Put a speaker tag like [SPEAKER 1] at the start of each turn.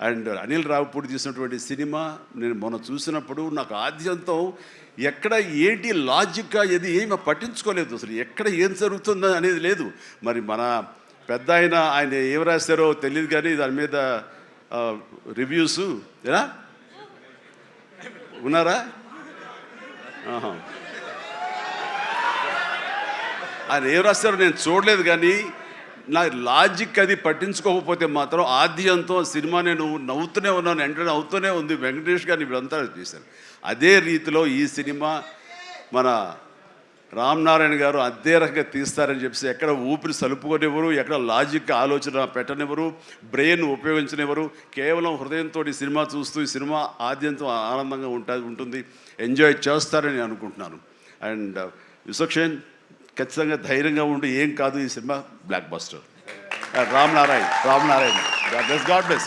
[SPEAKER 1] And Anil Ravipudi తీసినటువంటి cinema నేను మొన్న చూసినప్పుడు నాకు ఆద్యంతం ఎక్కడ ఏంటి లాజిక్గా ఏమి పట్టించుకోలేదు, అసలు ఎక్కడ ఏం జరుగుతుందో అనేది లేదు. మరి మన పెద్ద ఆయన ఏం రాస్తారో తెలియదు, కానీ దాని మీద రివ్యూస్ ఎలా ఉన్నారా? ఆయన ఏం రాస్తారో నేను చూడలేదు, కానీ నా లాజిక్ అది పట్టించుకోకపోతే మాత్రం ఆద్యంతం సినిమా నేను నవ్వుతూనే ఉన్నాను, వెంటనే అవుతూనే ఉంది. వెంకటేష్ గారిని వీళ్ళంతా చేశారు. అదే రీతిలో ఈ సినిమా మన రామ్ నారాయణ గారు అదే రకంగా తీస్తారని చెప్పేసి ఎక్కడ ఊపిరి సలుపుకొనివ్వరు, ఎక్కడ లాజిక్ ఆలోచన పెట్టనివ్వరు, బ్రెయిన్ ఉపయోగించనివ్వరు. కేవలం హృదయంతో ఈ సినిమా చూస్తూ ఈ సినిమా ఆద్యంతం ఆనందంగా ఉంటుంది, ఎంజాయ్ చేస్తారని అనుకుంటున్నాను. అండ్ విశ్వక్షేణ్ ఖచ్చితంగా ధైర్యంగా ఉండి ఏం కాదు, ఈ cinema block buster. Ram Narayana. God bless.